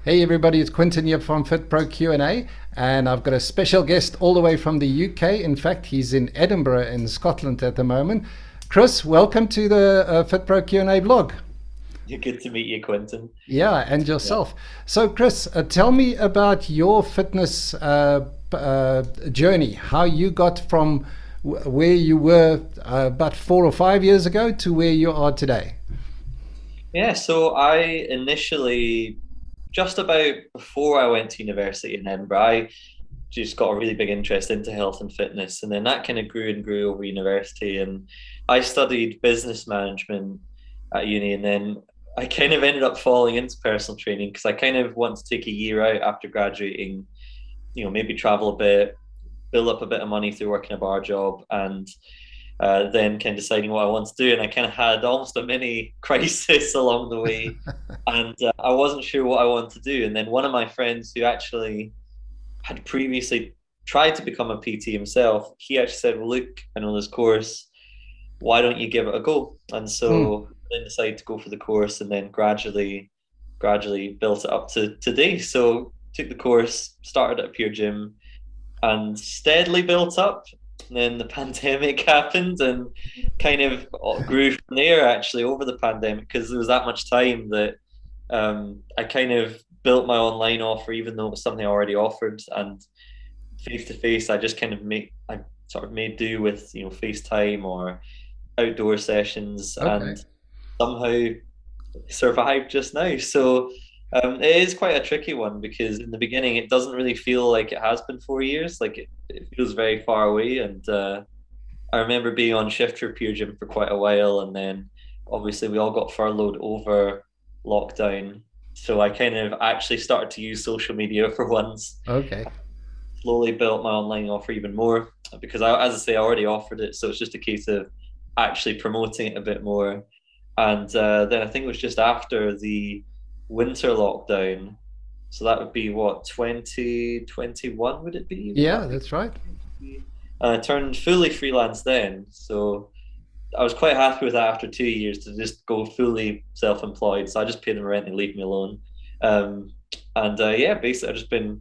Hey everybody, it's Quinton here from FitPro Q&A, and I've got a special guest all the way from the UK. In fact, he's in Edinburgh in Scotland at the moment. Chris, welcome to the FitPro Q&A blog. You're good to meet you, Quentin. Yeah, and Yeah. yourself. So Chris, tell me about your fitness journey, how you got from where you were about 4 or 5 years ago to where you are today. Yeah, so I initially, just about before I went to university in Edinburgh, I just got a really big interest into health and fitness. And then that kind of grew and grew over university. And I studied business management at uni. And then I kind of ended up falling into personal training because I kind of want to take a year out after graduating, maybe travel a bit, build up a bit of money through working a bar job. And then kind of deciding what I want to do. And I kind of had almost a mini crisis along the way. And I wasn't sure what I wanted to do. And then one of my friends who actually had previously tried to become a PT himself, he actually said, well, look, I know this course. Why don't you give it a go? And Hmm. so I then decided to go for the course and then gradually built it up to today. So took the course, started at a pure gym, and steadily built up. And then the pandemic happened and kind of grew from there actually over the pandemic because there was that much time that I kind of built my online offer, even though it was something I already offered. And face to face, I sort of made do with, FaceTime or outdoor sessions Okay. and somehow survived just now. So it is quite a tricky one because in the beginning it doesn't really feel like it has been 4 years. Like it feels very far away. And I remember being on shift for Pure Gym for quite a while, and then obviously we all got furloughed over lockdown. So I kind of actually started to use social media for once. Okay. Slowly built my online offer even more because as I say, I already offered it. So it's just a case of actually promoting it a bit more. And then I think it was just after the winter lockdown. So that would be what, 2021 would it be? Would Yeah, that be? that's right. And I turned fully freelance then. So I was quite happy with that after 2 years to just go fully self-employed. So I just paid them rent and leave me alone. Um, and yeah, basically I've just been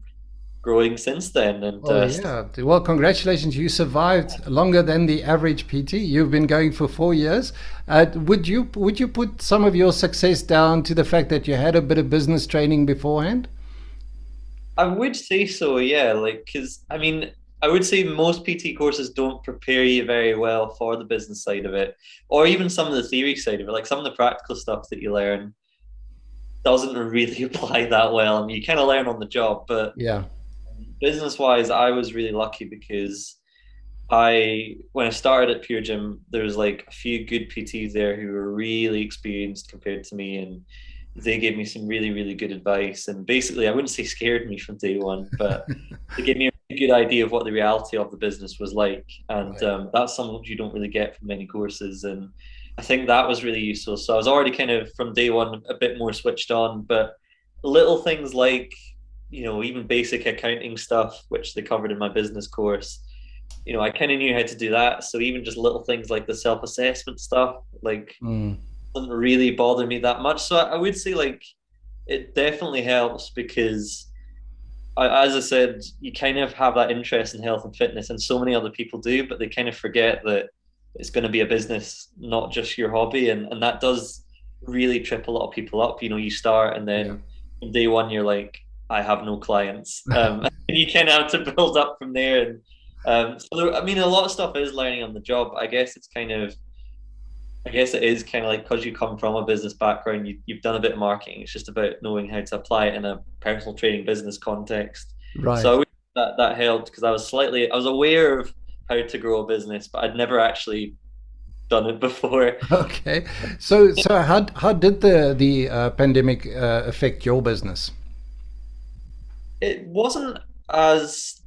growing since then. And Well, yeah. Well, congratulations. You survived longer than the average PT. You've been going for 4 years. Would you put some of your success down to the fact that you had a bit of business training beforehand? I would say so, yeah. Like, because I mean, I would say most PT courses don't prepare you very well for the business side of it, or even some of the theory side of it. Like some of the practical stuff that you learn doesn't really apply that well. I mean, you kind of learn on the job, but Yeah. business wise, I was really lucky because when I started at Pure Gym, there was like a few good PTs there who were really experienced compared to me, and they gave me some really, really good advice. And basically, I wouldn't say scared me from day one, but they gave me a really good idea of what the reality of the business was like. And Right. that's something you don't really get from many courses. And I think that was really useful. So I was already kind of from day one a bit more switched on, but little things like, even basic accounting stuff, which they covered in my business course, I kind of knew how to do that. So even just little things like the self-assessment stuff, like Mm. didn't really bother me that much. So I would say like it definitely helps because as I said, you kind of have that interest in health and fitness, and so many other people do, but they kind of forget that it's going to be a business, not just your hobby, and that does really trip a lot of people up. You start and Yeah. then from day one you're like, I have no clients, and you kind of have to build up from there. And I mean, a lot of stuff is learning on the job. I guess it is kind of like because you come from a business background, you've done a bit of marketing. It's just about knowing how to apply it in a personal training business context. So I Right. wish that helped because I was aware of how to grow a business, but I'd never actually done it before. Okay. So how did the pandemic affect your business? It wasn't as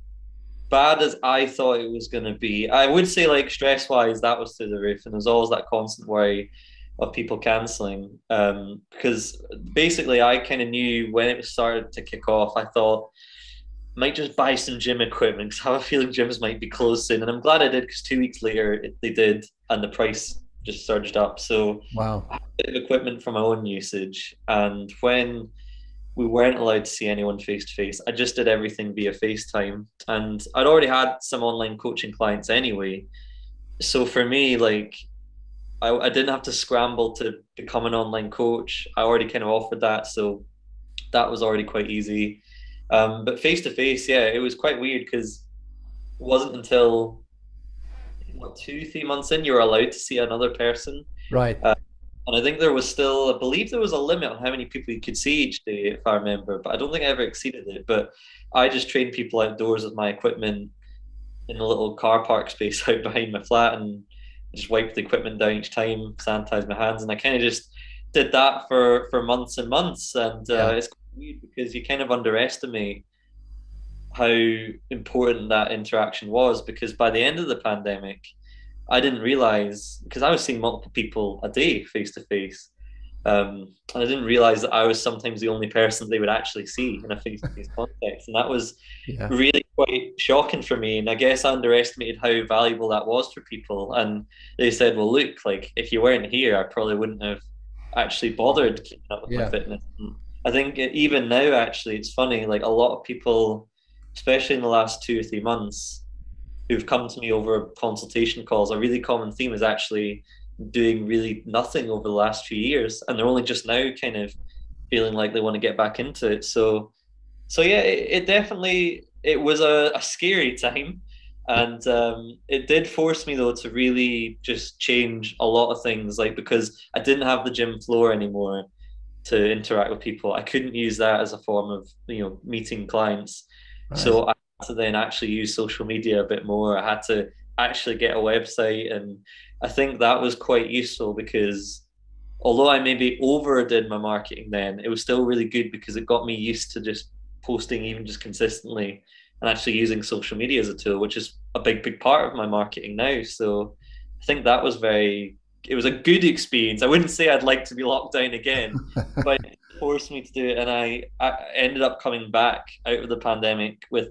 bad as I thought it was going to be. I would say, like, stress wise, that was through the roof, and there's always that constant worry of people canceling. Because basically, I kind of knew when it started to kick off, I thought I might just buy some gym equipment because I have a feeling gyms might be closed soon. And I'm glad I did because 2 weeks later they did, and the price just surged up. So Wow. I have a bit of equipment for my own usage. And when we weren't allowed to see anyone face to face. I just did everything via FaceTime, and I'd already had some online coaching clients anyway. So for me, like I didn't have to scramble to become an online coach. I already kind of offered that, so that was already quite easy. But face to face, yeah, it was quite weird because it wasn't until what 2, 3 months in you were allowed to see another person. Right. And I think there was still, I believe there was a limit on how many people you could see each day, if I remember, but I don't think I ever exceeded it. But I just trained people outdoors with my equipment in a little car park space out behind my flat, and just wiped the equipment down each time, sanitized my hands, and I kind of just did that for months and months. And Yeah. it's weird because you kind of underestimate how important that interaction was, because by the end of the pandemic, I didn't realize, because I was seeing multiple people a day face to face. And I didn't realize that I was sometimes the only person they would actually see in a face to face context. And that was Yeah. really quite shocking for me. And I guess I underestimated how valuable that was for people. And they said, well, look, like if you weren't here, I probably wouldn't have actually bothered keeping up with my Yeah. fitness. And I think even now, actually, it's funny, like a lot of people, especially in the last 2 or 3 months, who've come to me over consultation calls, a really common theme is actually doing really nothing over the last few years, and they're only just now kind of feeling like they want to get back into it. So yeah, it definitely, it was a scary time, and it did force me though to really just change a lot of things, like because I didn't have the gym floor anymore to interact with people. I couldn't use that as a form of meeting clients, Right. so I had to then actually use social media a bit more. I had to actually get a website, and I think that was quite useful because although I maybe overdid my marketing then, it was still really good because it got me used to just posting even just consistently and actually using social media as a tool, which is a big part of my marketing now. So I think that was it was a good experience. I wouldn't say I'd like to be locked down again, but it forced me to do it. And I ended up coming back out of the pandemic with,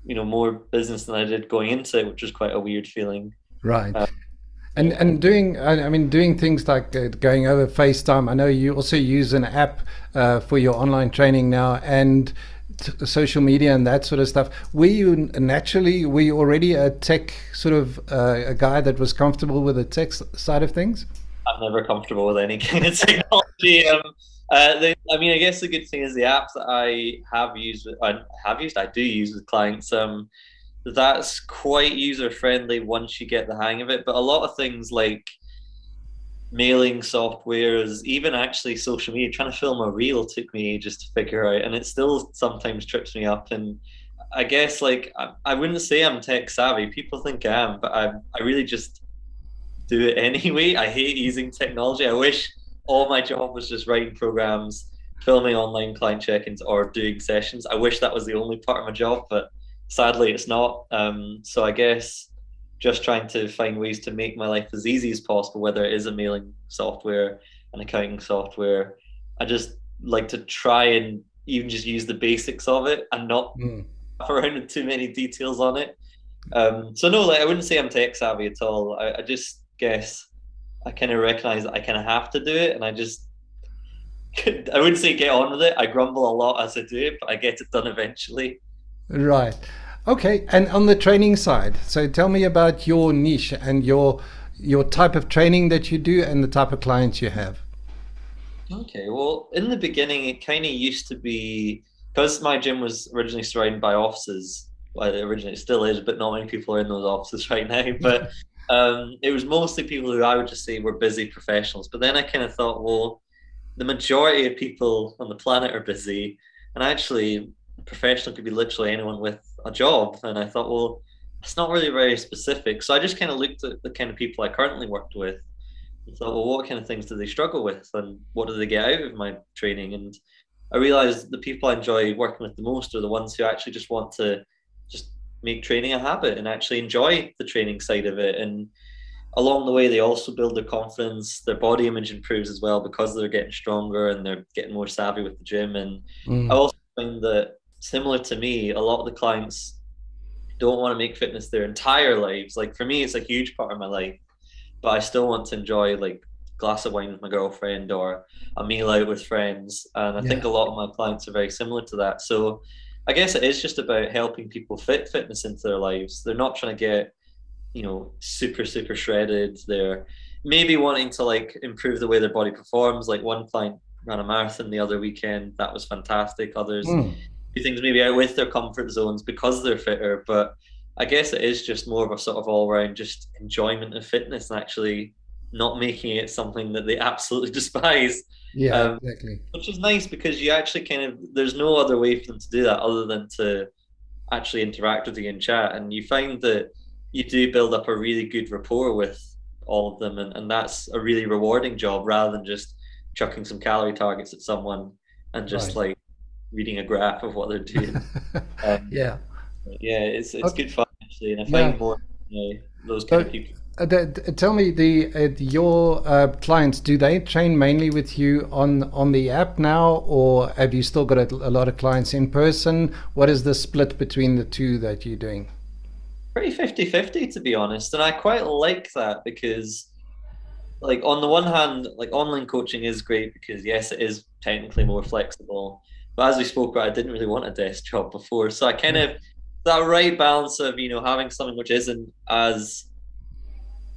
more business than I did going into it, which was quite a weird feeling. Right. Uh, And doing, I mean, doing things like going over FaceTime. I know you also use an app for your online training now, and social media and that sort of stuff. Were you already a tech sort of a guy that was comfortable with the tech side of things? I'm never comfortable with any kind of technology. I mean, I guess the good thing is the apps that I do use with clients. That's quite user friendly once you get the hang of it. But a lot of things like mailing softwares, even actually social media, trying to film a reel took me ages to figure out, and it still sometimes trips me up. And I guess like I wouldn't say I'm tech savvy. People think I am, but I really just do it anyway. I hate using technology. I wish all my job was just writing programs, filming online client check-ins, or doing sessions. I wish that was the only part of my job, but sadly it's not. So I guess just trying to find ways to make my life as easy as possible, whether it is a mailing software, an accounting software. I just like to try and even just use the basics of it and not Mm. around with too many details on it. So no, like I wouldn't say I'm tech savvy at all. I just guess I kind of recognize that I kind of have to do it, and I just I wouldn't say get on with it. I grumble a lot as I do it, but I get it done eventually. Right. Okay. And on the training side, so tell me about your niche and your type of training that you do and the type of clients you have. Okay, well, in the beginning, it kind of used to be because my gym was originally surrounded by offices. Well, it originally still is, but not many people are in those offices right now. But it was mostly people who I would just say were busy professionals. But then I kind of thought, well, the majority of people on the planet are busy, and actually, a professional could be literally anyone with a job. And I thought, well, it's not really very specific. So I just kind of looked at the kind of people I currently worked with and thought, well, what kind of things do they struggle with, and what do they get out of my training? And I realized the people I enjoy working with the most are the ones who actually just want to just make training a habit and actually enjoy the training side of it. And along the way, they also build their confidence, their body image improves as well because they're getting stronger and they're getting more savvy with the gym. And I Mm. also find that similar to me, a lot of the clients don't want to make fitness their entire lives. Like for me, it's a huge part of my life, but I still want to enjoy like glass of wine with my girlfriend or a meal out with friends. And I think Yeah. a lot of my clients are very similar to that. So I guess it is just about helping people fit fitness into their lives. They're not trying to get, super shredded. They're maybe wanting to like improve the way their body performs. Like one client ran a marathon the other weekend. That was fantastic. Others Mm. do things maybe out with their comfort zones because they're fitter. But I guess it is just more of a sort of all round just enjoyment of fitness and actually not making it something that they absolutely despise. Yeah, Um, exactly. which is nice because you actually kind of there's no other way for them to do that other than to actually interact with you in chat, and you find that you do build up a really good rapport with all of them, and that's a really rewarding job rather than just chucking some calorie targets at someone and just Right. like reading a graph of what they're doing. Um, Yeah. yeah, it's Okay. good fun actually, and I Yeah. find more those kind of So, people. tell me, the your clients, do they train mainly with you on the app now, or have you still got a lot of clients in person? What is the split between the two that you're doing? Pretty 50-50 to be honest, and I quite like that because like on the one hand, like online coaching is great because yes, it is technically more flexible. But as we spoke about, I didn't really want a desk job before. So I kind Yeah. of that right balance of, having something which isn't as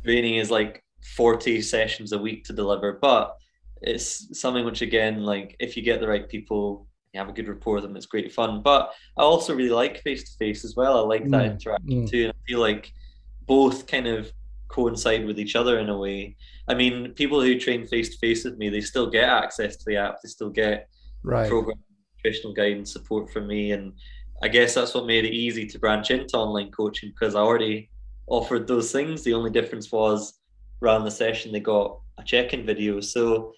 draining as like 40 sessions a week to deliver, but it's something which again, like if you get the right people, you have a good rapport with them, it's great fun. But I also really like face to face as well. I like that Mm, interaction mm, too. And I feel like both kind of coincide with each other in a way. I mean, people who train face to face with me, they still get access to the app, they still get right. program, nutritional guidance, support from me. And I guess that's what made it easy to branch into online coaching because I already offered those things. The only difference was around the session they got a check-in video. So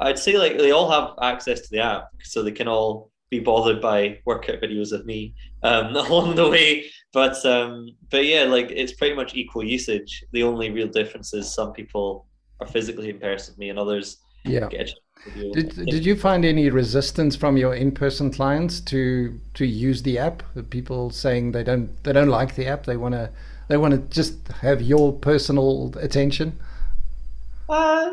I'd say like they all have access to the app, so they can all be bothered by workout videos of me along the way. But yeah, like it's pretty much equal usage. The only real difference is some people are physically in person with me, and others Yeah. get a video. Did you find any resistance from your in-person clients to use the app? People saying they don't like the app. They want to just have your personal attention.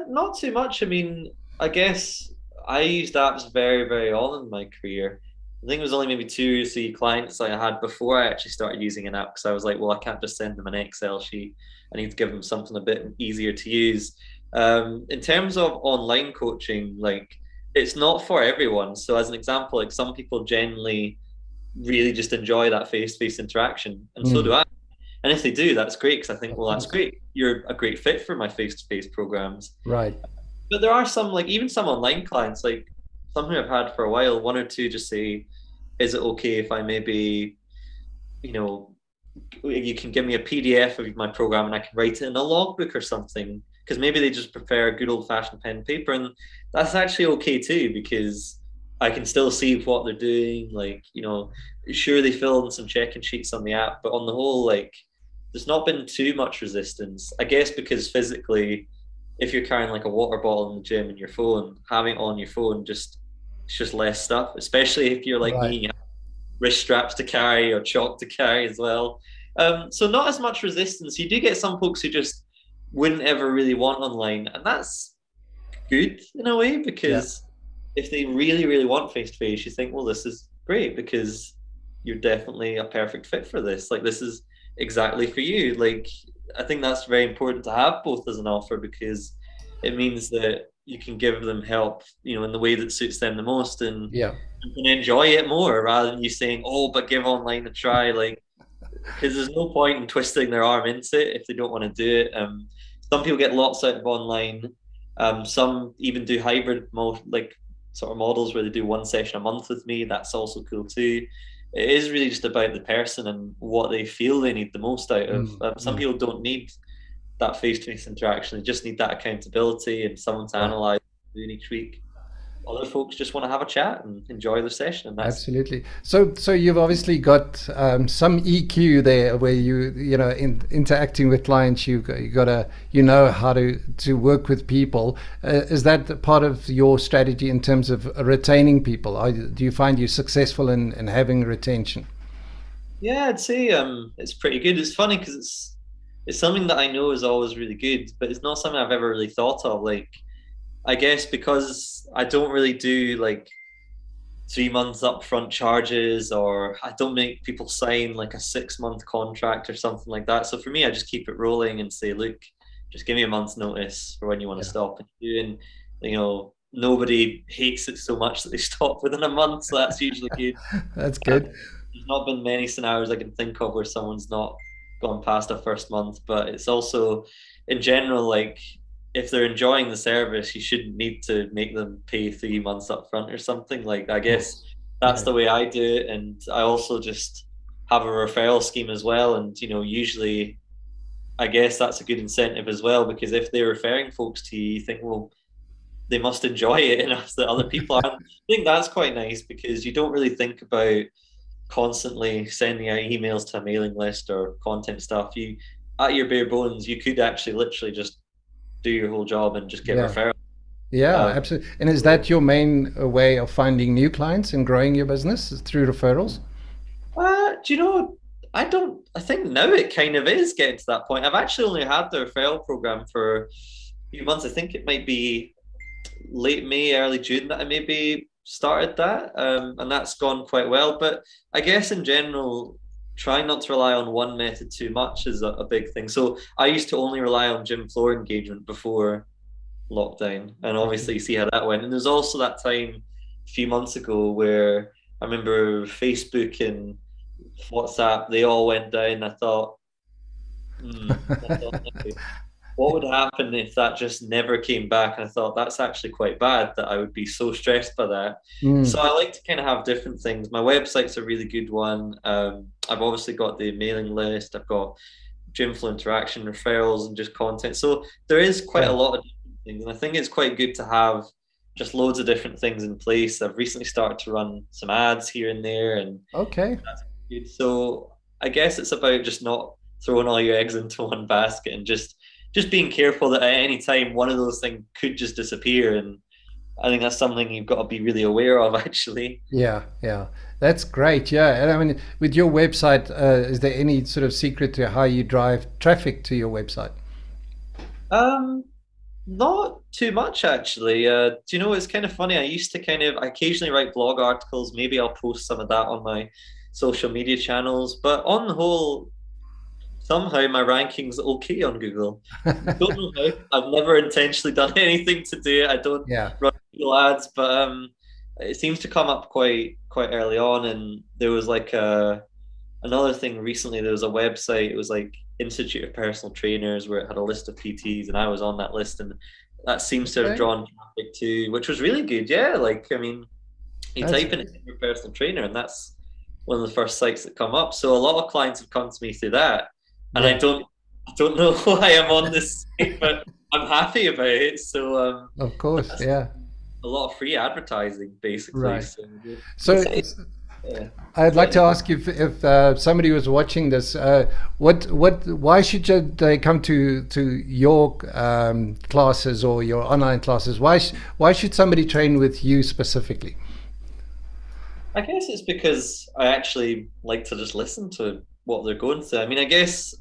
Not too much. I mean, I guess I used apps very, very on in my career. I think it was only maybe two or three clients I had before I actually started using an app because I was like, well, I can't just send them an Excel sheet. I need to give them something a bit easier to use. In terms of online coaching, like it's not for everyone. So as an example, like some people generally really just enjoy that face-to-face interaction, and so do Mm, I. And if they do, that's great because I think, of well, that's course. great. You're a great fit for my face-to-face programs. Right. But there are some, like even some online clients, like some who I've had for a while, one or two just say, "Is it okay if I maybe, you know, you can give me a PDF of my program and I can write it in a logbook or something?" Because maybe they just prefer a good old-fashioned pen and paper, and that's actually okay too because I can still see what they're doing. Like, sure they fill in some check-in sheets on the app, but on the whole, like, there's not been too much resistance. I guess because physically if you're carrying like a water bottle in the gym and your phone, having it on your phone just it's just less stuff. Especially if you're like me, Right. you have wrist straps to carry or chalk to carry as well. So not as much resistance. You do get some folks who just wouldn't ever really want online, and that's good in a way Yeah. because if they really, really want face to face, you think, well, this is great because you're definitely a perfect fit for this. Like this is exactly for you. Like I think that's very important to have both as an offer because it means that you can give them help, in the way that suits them the most and Yeah. you can enjoy it more rather than you saying, oh, but give online a try. Like because there's no point in twisting their arm into it if they don't want to do it. Some people get lots out of online. Some even do hybrid like sort of models where they do one session a month with me. That's also cool too. It is really just about the person and what they feel they need the most out of. Mm, Some mm, people don't need that face-to-face interaction. They just need that accountability and someone to right. analyze each week. Other folks just want to have a chat and enjoy the session, and that's Absolutely. So you've obviously got some EQ there, where interacting with clients, you got to how to work with people. Is that part of your strategy in terms of retaining people? Do you find you successful in having retention? yeah, I'd say it's pretty good. It's funny because it's something that I know is always really good, but it's not something I've ever really thought of. Like I guess because I don't really do like 3 months upfront charges, or I don't make people sign like a 6 month contract or something like that. So for me, I just keep it rolling and say, look, just give me a month's notice for when you want to Yeah, stop. And doing, nobody hates it so much that they stop within a month. So that's usually good. that's Um, good. there's not been many scenarios I can think of where someone's not gone past a first month, but it's also in general, like if they're enjoying the service, you shouldn't need to make them pay 3 months up front or something. Like I Of guess course. that's Yeah. the way I do it. And I also just have a referral scheme as well. And usually I guess that's a good incentive as well, because if they're referring folks to you, you think, well, they must enjoy it enough that other people aren't. I think that's quite nice because you don't really think about constantly sending out emails to a mailing list or content stuff. You, at your bare bones, you could actually literally just do your whole job and just get Yeah. referrals. Yeah, Um, absolutely. And is so, that your main way of finding new clients and growing your business is through referrals? do you know? I don't. I think now it kind of is getting to that point. I've actually only had the referral program for a few months. I think it might be late May, early June that I maybe started that, and that's gone quite well. But I guess in general, trying not to rely on one method too much is a big thing. So I used to only rely on gym floor engagement before lockdown, and obviously you see how that went. And there's also that time a few months ago where I remember Facebook and WhatsApp, they all went down. I thought, I thought, what would happen if that just never came back? And I thought that's actually quite bad that I would be so stressed by that. So Mm. I like to kind of have different things. My website's a really good one. I've obviously got the mailing list. I've got gym flow interaction, referrals, and just content. So there is quite a Yeah. lot of different things, and I think it's quite good to have just loads of different things in place. I've recently started to run some ads here and there, and Okay. that's good. So I guess it's about just not throwing all your eggs into one basket and just being careful that at any time one of those things could just disappear. And I think that's something you've got to be really aware of actually. Yeah, yeah. That's great. Yeah. And I mean, with your website, is there any sort of secret to how you drive traffic to your website? Um, Not too much actually. Do you know it's kind of funny? I occasionally write blog articles. Maybe I'll post some of that on my social media channels. But on the whole, somehow my ranking's okay on Google. Don't know how. I've never intentionally done anything to do it. I don't Yeah. run Google ads, but it seems to come up quite early on. And there was like another thing recently. There was a website. It was like Institute of Personal Trainers, where it had a list of PTs, and I was on that list, and that seems to have Okay. drawn traffic too, which was really good. Yeah, like I mean, you That's type in your personal trainer, and that's one of the first sites that come up. So a lot of clients have come to me through that, and yeah. I don't know why I'm on this site, but I'm happy about it. So Of course. that's Yeah. a lot of free advertising, basically. Right. So So it's yeah, I'd it's like to letting ask you if somebody was watching this, why should they come to your classes or your online classes? Why should somebody train with you specifically? I guess it's because I actually like to just listen to what they're going through. I mean, I guess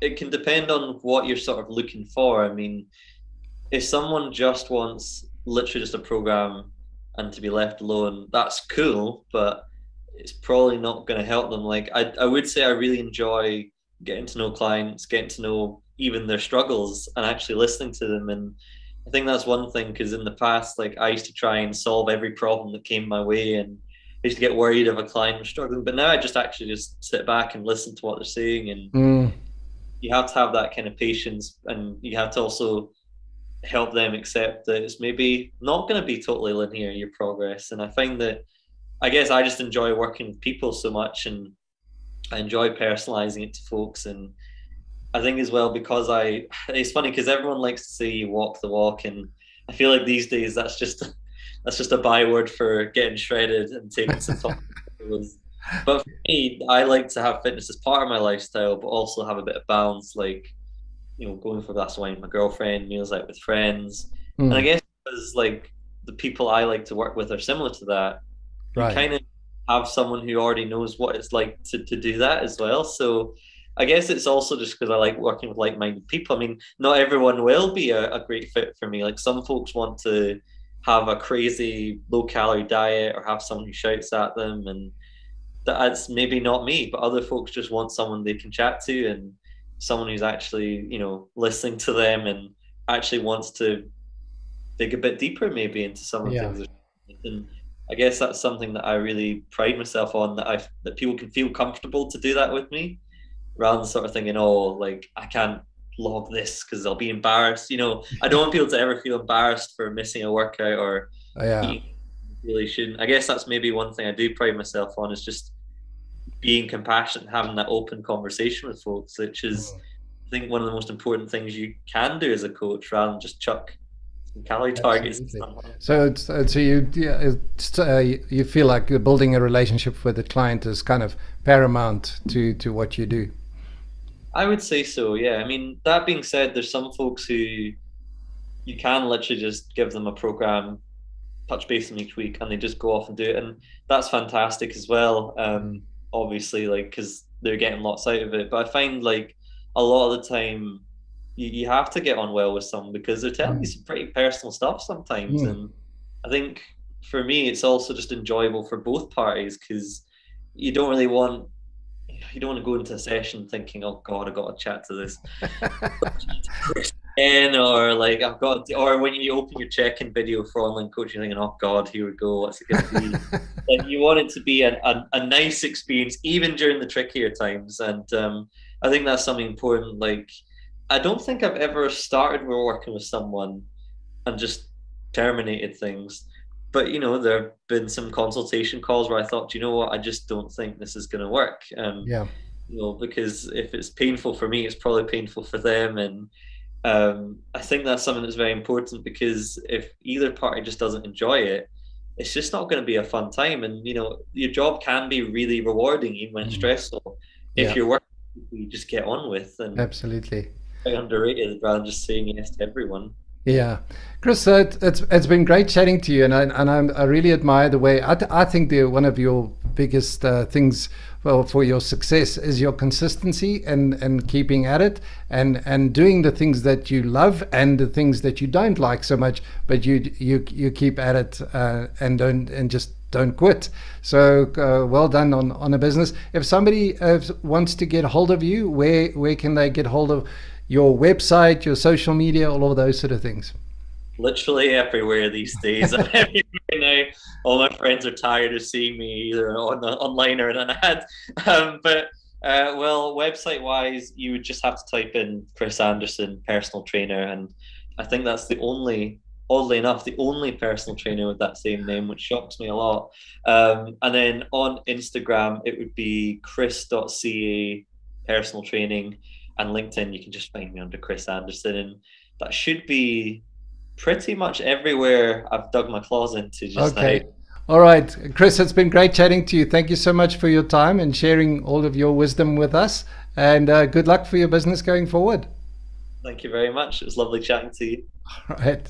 it can depend on what you're sort of looking for. I mean, if someone just wants literally just a program and to be left alone, that's cool, but it's probably not going to help them. Like, I would say I really enjoy getting to know clients, getting to know even their struggles and actually listening to them. And I think that's one thing because in the past, like, I used to try and solve every problem that came my way, and I used to get worried if a client was struggling. But now I just actually just sit back and listen to what they're saying. And Mm, you have to have that kind of patience, and you have to also help them accept that it's maybe not going to be totally linear, your progress. And I find that I guess I just enjoy working with people so much, and I enjoy personalizing it to folks. And I think as well because it's funny because everyone likes to say you walk the walk, and I feel like these days that's just a byword for getting shredded and taking some time. But for me, I like to have fitness as part of my lifestyle, but also have a bit of balance, like going for a glass of wine with my girlfriend, meals out with friends. And I mm, guess because like the people I like to work with are similar to that, you right. kind of have someone who already knows what it's like to do that as well. So I guess it's also just because I like working with like-minded people. I mean, not everyone will be a great fit for me. Like some folks want to have a crazy low-calorie diet or have someone who shouts at them, and that's maybe not me. But other folks just want someone they can chat to and someone who's actually, listening to them and actually wants to dig a bit deeper maybe into some of the Yeah. things. And I guess that's something that I really pride myself on, that people can feel comfortable to do that with me, rather than sort of thinking, oh, like I can't log this because I'll be embarrassed. I don't want people to ever feel embarrassed for missing a workout or Yeah. eating really shouldn't. I guess that's maybe one thing I do pride myself on, is just being compassionate and having that open conversation with folks, which is, Mm. I think, one of the most important things you can do as a coach, rather than just chuck some calorie targets at Absolutely. someone. So so you, yeah, you feel like building a relationship with the client is kind of paramount to what you do. I would say so, yeah. I mean, that being said, there's some folks who you can literally just give them a program, touch base them each week, and they just go off and do it, and that's fantastic as well. Mm. Obviously, like, because they're getting lots out of it. But I find like a lot of the time you have to get on well with someone because they're telling you Mm. some pretty personal stuff sometimes, Mm. and I think for me it's also just enjoyable for both parties, because you don't really want you don't want to go into a session thinking, oh God, I got to chat to this in, or like I've got to, or when you open your check-in video for online coaching, you're thinking, oh God, here we go, what's it going to be? And you want it to be a nice experience even during the trickier times. And I think that's something important. Like, I don't think I've ever started working with someone and just terminated things, but there have been some consultation calls where I thought, you know what, I just don't think this is going to work. Yeah. Because if it's painful for me, it's probably painful for them. And I think that's something that's very important, because if either party just doesn't enjoy it, it's just not going to be a fun time. And your job can be really rewarding even when it's Mm. stressful if Yeah. you're working with people you just get on with, and Absolutely. quite underrated rather than just saying yes to everyone. Yeah, Chris, it's been great chatting to you, I really admire the way I think one of your biggest things for your success is your consistency and keeping at it and doing the things that you love and the things that you don't like so much, but you keep at it and just don't quit. So well done on a business. If somebody wants to get hold of you, where can they get hold of your website, your social media, all of those sort of things? Literally everywhere these days. I'm everywhere now. All my friends are tired of seeing me either online or in an ad. But well, website wise, you would just have to type in Chris Anderson, personal trainer, and I think that's oddly enough, the only personal trainer with that same name, which shocks me a lot. And then on Instagram, it would be chris.ca personal training, and LinkedIn, you can just find me under Chris Anderson, and that should be pretty much everywhere I've dug my claws into just now. Okay. All right, Chris, it's been great chatting to you. Thank you so much for your time and sharing all of your wisdom with us. And good luck for your business going forward. Thank you very much. It was lovely chatting to you. All right.